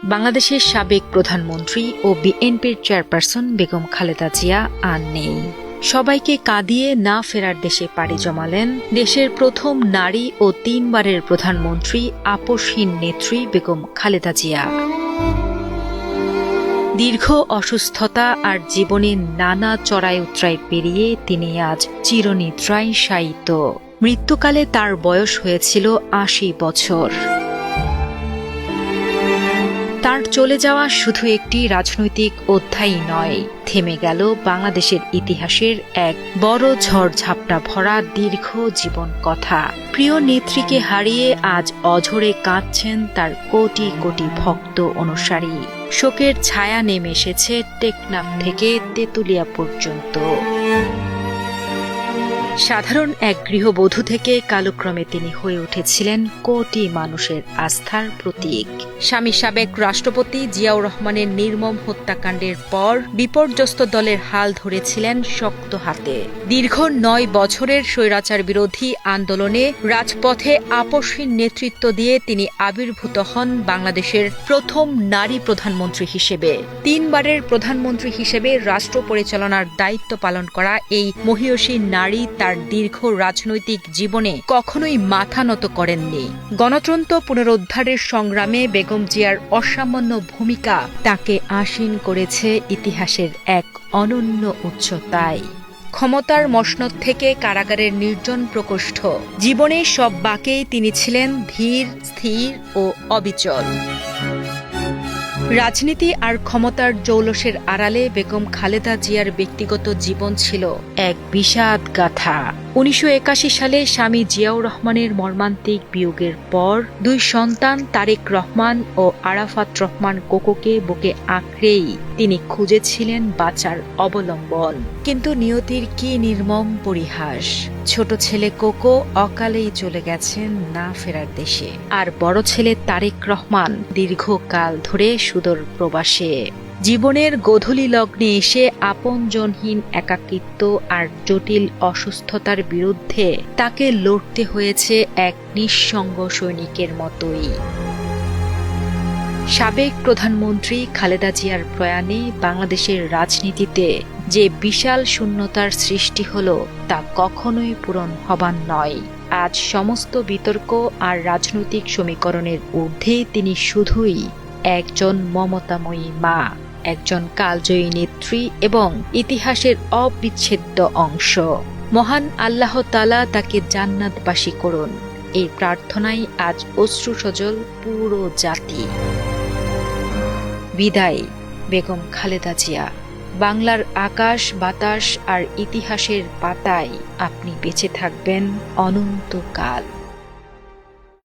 বাংলাদেশের সাবেক প্রধানমন্ত্রী ও বিএনপির চেয়ারপারসন বেগম খালেদা জিয়া আর নেই। সবাইকে কাঁদিয়ে না ফেরার দেশে পাড়ি জমালেন দেশের প্রথম নারী ও ৩ বারের প্রধানমন্ত্রী আপসহীন নেত্রী বেগম খালেদা জিয়া। দীর্ঘ অসুস্থতা আর জীবনের নানা চড়াই উতরাই পেরিয়ে তিনি আজ চিরনিদ্রায় শায়িত। মৃত্যুকালে তার বয়স হয়েছিল ৮০ বছর। তার চলে যাওয়া শুধু একটি রাজনৈতিক অধ্যায়ই নয়, থেমে গেল বাংলাদেশের ইতিহাসের এক বড় ঝড়ঝাপটা ভরা দীর্ঘ জীবন কথা। প্রিয় নেত্রীকে হারিয়ে আজ অঝরে কাঁদছেন তার কোটি কোটি ভক্ত অনুসারী। শোকের ছায়া নেমে এসেছে টেকনাফ থেকে তেঁতুলিয়া পর্যন্ত। সাধারণ এক গৃহবধূ থেকে কালক্রমে তিনি হয়ে উঠেছিলেন কোটি মানুষের আস্থার প্রতীক। স্বামী সাবেক রাষ্ট্রপতি জিয়াউর রহমানের নির্মম হত্যাকাণ্ডের পর বিপর্যস্ত দলের হাল ধরেছিলেন শক্ত হাতে। দীর্ঘ ৯ বছরের স্বৈরাচার বিরোধী আন্দোলনে রাজপথে আপসহীন নেতৃত্ব দিয়ে তিনি আবির্ভূত হন বাংলাদেশের প্রথম নারী প্রধানমন্ত্রী হিসেবে। ৩ বারের প্রধানমন্ত্রী হিসেবে রাষ্ট্র পরিচালনার দায়িত্ব পালন করা এই মহীয়সী নারী তার দীর্ঘ রাজনৈতিক জীবনে কখনোই মাথা নত করেননি। গণতন্ত্র পুনরুদ্ধারের সংগ্রামে বেগম জিয়ার অসামান্য ভূমিকা তাকে আসীন করেছে ইতিহাসের এক অনন্য উচ্চতায়। ক্ষমতার মসনদ থেকে কারাগারের নির্জন প্রকোষ্ঠ, জীবনের সব বাঁকেই তিনি ছিলেন ধীর, স্থির ও অবিচল। রাজনীতি আর ক্ষমতার জৌলসের আড়ালে বেগম খালেদা জিয়ার ব্যক্তিগত জীবন ছিল এক বিষাদ গাথা। ১৯৮১ সালে স্বামী জিয়াউর রহমানের মর্মান্তিক বিয়োগের পর ২ সন্তান তারেক রহমান ও আরাফাত রহমান কোকোকে বুকে আঁকড়েই তিনি খুঁজেছিলেন বাঁচার অবলম্বন। কিন্তু নিয়তির কি নির্মম পরিহাস! ছোট ছেলে কোকো অকালেই চলে গেছেন না ফেরার দেশে, আর বড় ছেলে তারেক রহমান দীর্ঘকাল ধরে সুদূর প্রবাসে। জীবনের গোধূলি লগ্নে এসে আপনজনহীন একাকিত্ব আর জটিল অসুস্থতার বিরুদ্ধে তাকে লড়তে হয়েছে এক নিঃসঙ্গ সৈনিকের মতোই। সাবেক প্রধানমন্ত্রী খালেদা জিয়ার প্রয়াণে বাংলাদেশের রাজনীতিতে যে বিশাল শূন্যতার সৃষ্টি হলো তা কখনোই পূরণ হবার নয়। আজ সমস্ত বিতর্ক আর রাজনৈতিক সমীকরণের ঊর্ধ্বে তিনি শুধুই একজন মমতাময়ী মা, একজন কালজয়ী নেত্রী এবং ইতিহাসের অবিচ্ছেদ্য অংশ। মহান আল্লাহ তাআলা তাকে জান্নাতবাসী করুন, এই প্রার্থনাই আজ অশ্রু সজল পুরো জাতি। বিদায় বেগম খালেদা জিয়া। বাংলার আকাশ বাতাস আর ইতিহাসের পাতায় আপনি বেঁচে থাকবেন অনন্তকাল।